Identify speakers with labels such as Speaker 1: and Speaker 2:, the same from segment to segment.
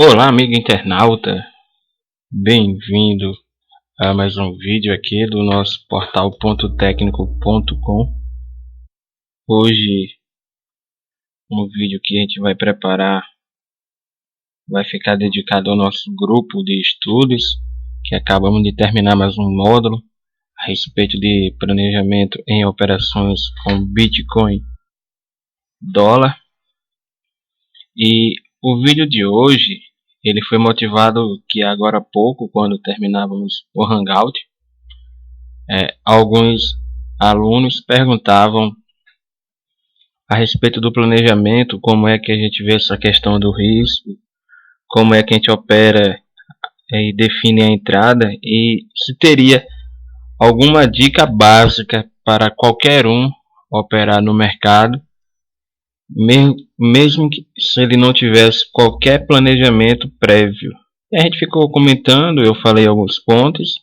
Speaker 1: Olá, amigo internauta, bem-vindo a mais um vídeo aqui do nosso portal .tecnico.com. Hoje, um vídeo que a gente vai preparar vai ficar dedicado ao nosso grupo de estudos, que acabamos de terminar mais um módulo a respeito de planejamento em operações com Bitcoin, dólar. E o vídeo de hoje ele foi motivado que agora há pouco, quando terminávamos o Hangout, alguns alunos perguntavam a respeito do planejamento, como é que a gente vê essa questão do risco, como é que a gente opera e define a entrada, e se teria alguma dica básica para qualquer um operar no mercado, mesmo que se ele não tivesse qualquer planejamento prévio. E a gente ficou comentando, eu falei alguns pontos,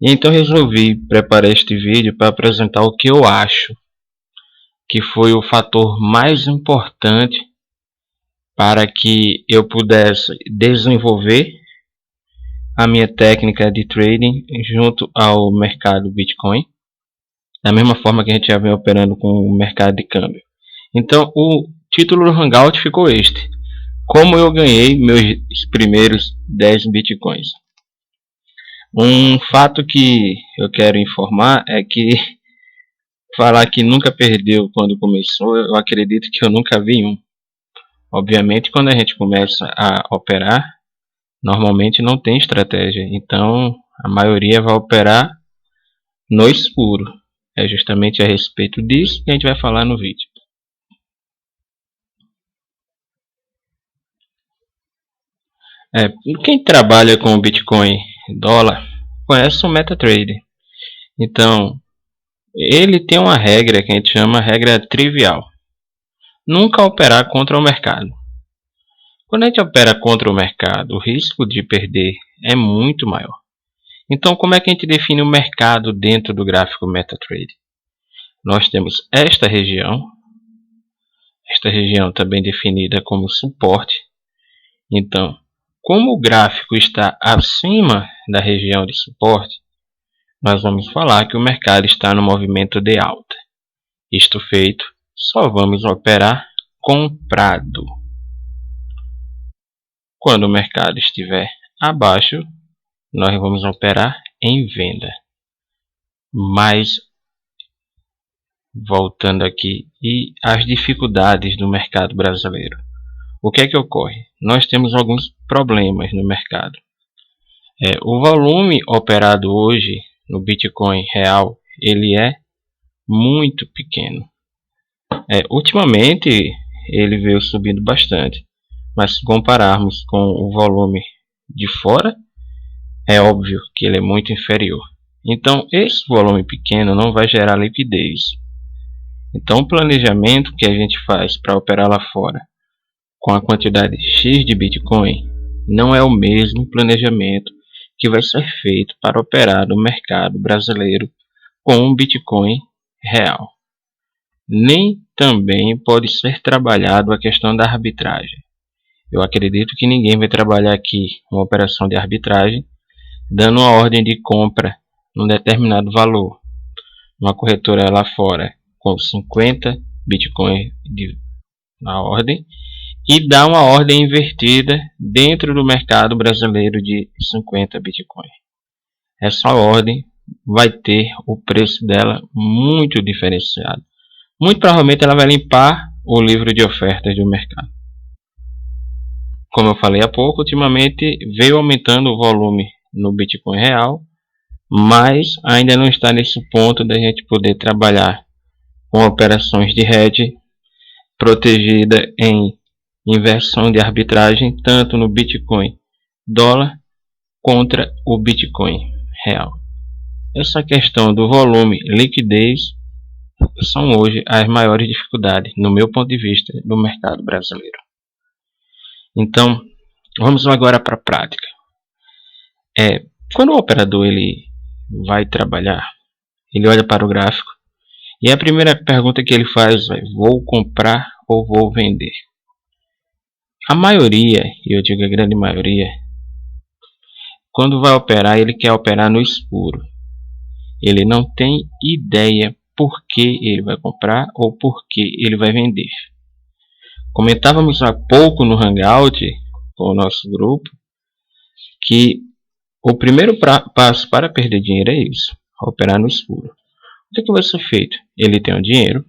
Speaker 1: e então resolvi preparar este vídeo para apresentar o que eu acho que foi o fator mais importante para que eu pudesse desenvolver a minha técnica de trading junto ao mercado Bitcoin, da mesma forma que a gente já vem operando com o mercado de câmbio. Então o título do Hangout ficou este: como eu ganhei meus primeiros 10 Bitcoins. Um fato que eu quero informar é que falar que nunca perdeu quando começou, eu acredito que eu nunca vi um. Obviamente, quando a gente começa a operar, normalmente não tem estratégia, então a maioria vai operar no escuro. É justamente a respeito disso que a gente vai falar no vídeo. Quem trabalha com Bitcoin dólar conhece o MetaTrader. Então, ele tem uma regra que a gente chama regra trivial: nunca operar contra o mercado. Quando a gente opera contra o mercado, o risco de perder é muito maior. Então, como é que a gente define o mercado dentro do gráfico MetaTrader? Nós temos esta região também definida como suporte. Então, como o gráfico está acima da região de suporte, nós vamos falar que o mercado está no movimento de alta. Isto feito, só vamos operar comprado. Quando o mercado estiver abaixo, nós vamos operar em venda. Mas, voltando aqui, e as dificuldades do mercado brasileiro. O que é que ocorre? Nós temos alguns problemas no mercado. O volume operado hoje no Bitcoin real, ele é muito pequeno. Ultimamente ele veio subindo bastante, mas se compararmos com o volume de fora, é óbvio que ele é muito inferior. Então esse volume pequeno não vai gerar liquidez. Então o planejamento que a gente faz para operar lá fora com a quantidade X de Bitcoin não é o mesmo planejamento que vai ser feito para operar no mercado brasileiro com um Bitcoin real. Nem também pode ser trabalhado a questão da arbitragem. Eu acredito que ninguém vai trabalhar aqui uma operação de arbitragem dando uma ordem de compra num determinado valor, uma corretora lá fora com 50 Bitcoin na ordem, e dá uma ordem invertida dentro do mercado brasileiro de 50 Bitcoin. Essa ordem vai ter o preço dela muito diferenciado. Muito provavelmente ela vai limpar o livro de ofertas do mercado. Como eu falei há pouco, ultimamente veio aumentando o volume no Bitcoin real, mas ainda não está nesse ponto da gente poder trabalhar com operações de hedge protegida em inversão de arbitragem tanto no Bitcoin dólar contra o Bitcoin real. Essa questão do volume e liquidez são hoje as maiores dificuldades, no meu ponto de vista, do mercado brasileiro. Então, vamos agora para a prática. Quando o operador ele vai trabalhar, ele olha para o gráfico e a primeira pergunta que ele faz é: vou comprar ou vou vender? A maioria, e eu digo a grande maioria, quando vai operar, ele quer operar no escuro. Ele não tem ideia por que ele vai comprar ou por que ele vai vender. Comentávamos há pouco no Hangout, com o nosso grupo, que o primeiro passo para perder dinheiro é isso, operar no escuro. O que vai ser feito? Ele tem o dinheiro,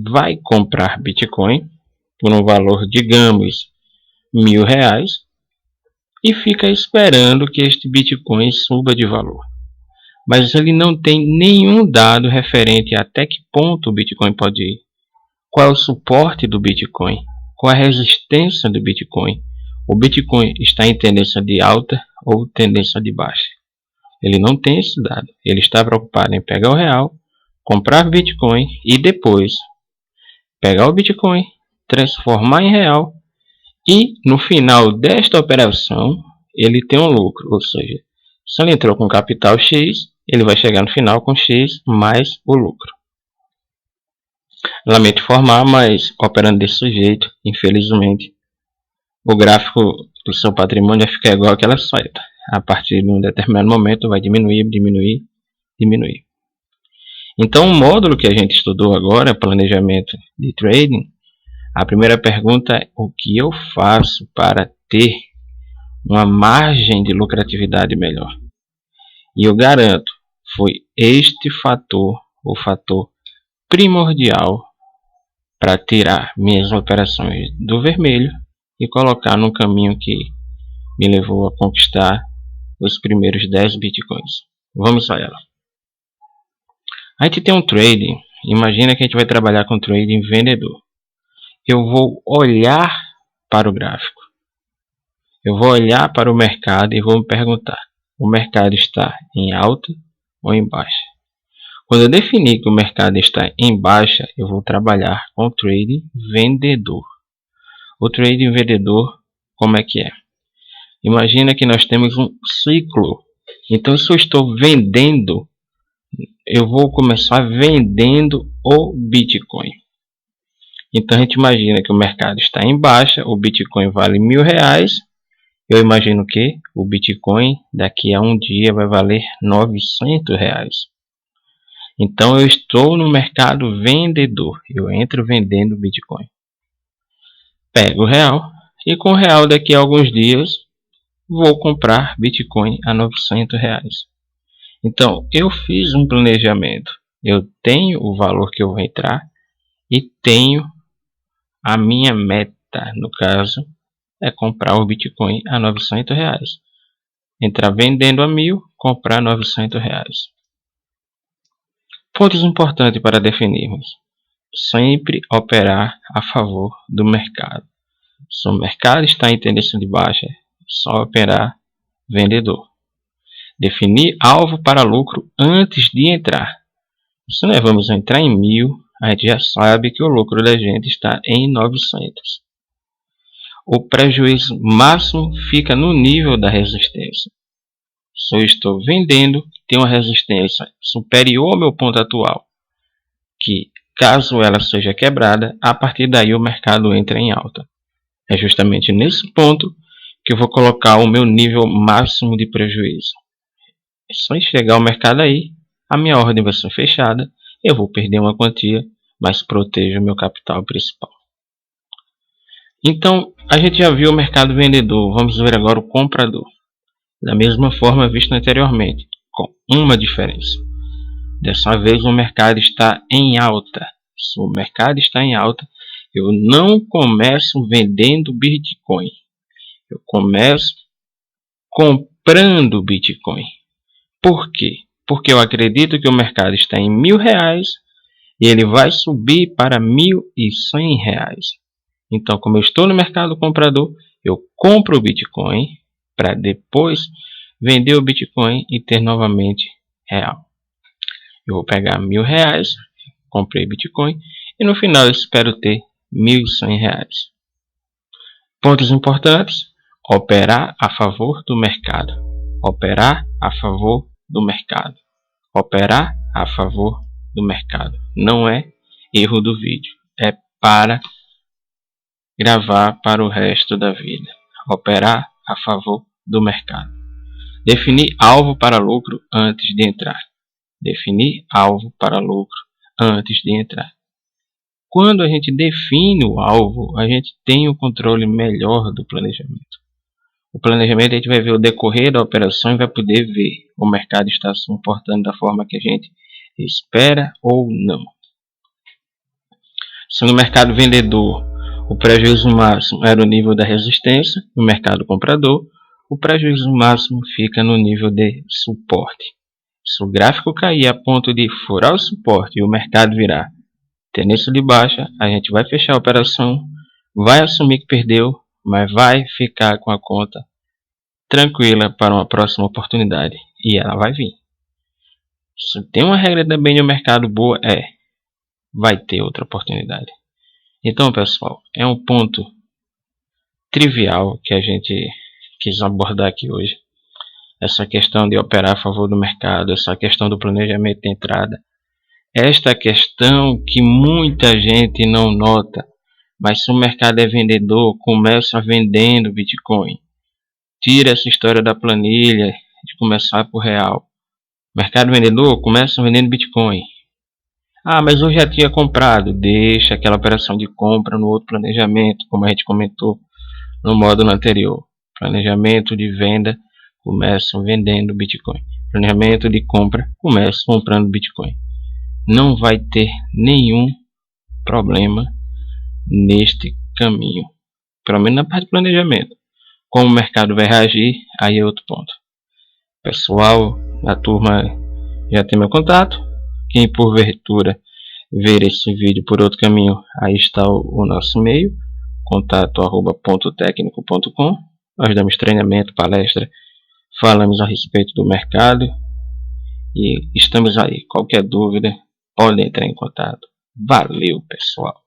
Speaker 1: vai comprar Bitcoin por um valor, digamos, R$1.000 e fica esperando que este Bitcoin suba de valor. Mas ele não tem nenhum dado referente a até que ponto o Bitcoin pode ir, qual é o suporte do Bitcoin, qual é a resistência do Bitcoin. O Bitcoin está em tendência de alta ou tendência de baixa. Ele não tem esse dado. Ele está preocupado em pegar o real, comprar Bitcoin e depois pegar o Bitcoin, transformar em real e no final desta operação ele tem um lucro. Ou seja, se ele entrou com capital X, ele vai chegar no final com X mais o lucro. Lamento informar, mas operando desse jeito, infelizmente, o gráfico do seu patrimônio vai ficar igual aquela seta. A partir de um determinado momento vai diminuir, diminuir, diminuir. Então o módulo que a gente estudou agora, planejamento de trading, a primeira pergunta é o que eu faço para ter uma margem de lucratividade melhor? E eu garanto, foi este fator, o fator primordial para tirar minhas operações do vermelho e colocar num caminho que me levou a conquistar os primeiros 10 bitcoins. Vamos a ela. A gente tem um trading, imagina que a gente vai trabalhar com trading vendedor. Eu vou olhar para o gráfico, eu vou olhar para o mercado e vou me perguntar, o mercado está em alta ou em baixa? Quando eu definir que o mercado está em baixa, eu vou trabalhar com o trading vendedor. O trading vendedor, como é que é? Imagina que nós temos um ciclo. Então, se eu estou vendendo, eu vou começar vendendo o Bitcoin. Então, a gente imagina que o mercado está em baixa, o Bitcoin vale R$1.000. Eu imagino que o Bitcoin daqui a um dia vai valer R$900. Então eu estou no mercado vendedor, eu entro vendendo Bitcoin. Pego o real e com o real daqui a alguns dias vou comprar Bitcoin a R$900. Então eu fiz um planejamento, eu tenho o valor que eu vou entrar e tenho a minha meta, no caso é comprar o Bitcoin a R$900. Entrar vendendo a 1.000, comprar R$900. Pontos importantes para definirmos. Sempre operar a favor do mercado. Se o mercado está em tendência de baixa, só operar vendedor. Definir alvo para lucro antes de entrar. Se nós vamos entrar em 1.000, a gente já sabe que o lucro da gente está em 900. O prejuízo máximo fica no nível da resistência. Se eu estou vendendo, tem uma resistência superior ao meu ponto atual, que caso ela seja quebrada, a partir daí o mercado entra em alta. É justamente nesse ponto que eu vou colocar o meu nível máximo de prejuízo. Se chegar ao mercado aí, a minha ordem vai ser fechada, eu vou perder uma quantia, mas protejo o meu capital principal. Então, a gente já viu o mercado vendedor, vamos ver agora o comprador. Da mesma forma visto anteriormente, com uma diferença. Dessa vez o mercado está em alta. Se o mercado está em alta, eu não começo vendendo Bitcoin. Eu começo comprando Bitcoin. Por quê? Porque eu acredito que o mercado está em R$1.000 e ele vai subir para R$1.100. Então, como eu estou no mercado comprador, eu compro o Bitcoin para depois vender o Bitcoin e ter novamente real. Eu vou pegar R$1.000, comprei Bitcoin e no final eu espero ter R$1.100. Pontos importantes: operar a favor do mercado. Operar a favor do mercado. Operar a favor do mercado. Não é erro do vídeo, é para gravar para o resto da vida. Operar a favor do mercado. Definir alvo para lucro antes de entrar. Definir alvo para lucro antes de entrar. Quando a gente define o alvo, a gente tem o controle melhor do planejamento. O planejamento a gente vai ver o decorrer da operação e vai poder ver o mercado está se comportando da forma que a gente espera ou não. Se no mercado vendedor o prejuízo máximo era o nível da resistência, no mercado comprador o prejuízo máximo fica no nível de suporte. Se o gráfico cair a ponto de furar o suporte e o mercado virar tendência de baixa, a gente vai fechar a operação, vai assumir que perdeu, mas vai ficar com a conta tranquila para uma próxima oportunidade. E ela vai vir. Se tem uma regra também no mercado boa, vai ter outra oportunidade. Então, pessoal, é um ponto trivial que a gente quis abordar aqui hoje. Essa questão de operar a favor do mercado, essa questão do planejamento de entrada. Esta questão que muita gente não nota, mas se o mercado é vendedor, começa vendendo Bitcoin. Tira essa história da planilha de começar por real. Mercado vendedor, começa vendendo Bitcoin. Ah, mas eu já tinha comprado. Deixa aquela operação de compra no outro planejamento, como a gente comentou no módulo anterior. Planejamento de venda, começam vendendo Bitcoin. Planejamento de compra, começa comprando Bitcoin. Não vai ter nenhum problema neste caminho, pelo menos na parte de planejamento. Como o mercado vai reagir, aí é outro ponto. Pessoal, a turma já tem meu contato. Quem porventura ver esse vídeo por outro caminho, aí está o nosso e-mail, contato@pontotecnico.com. Nós damos treinamento, palestra, falamos a respeito do mercado e estamos aí. Qualquer dúvida, pode entrar em contato. Valeu, pessoal!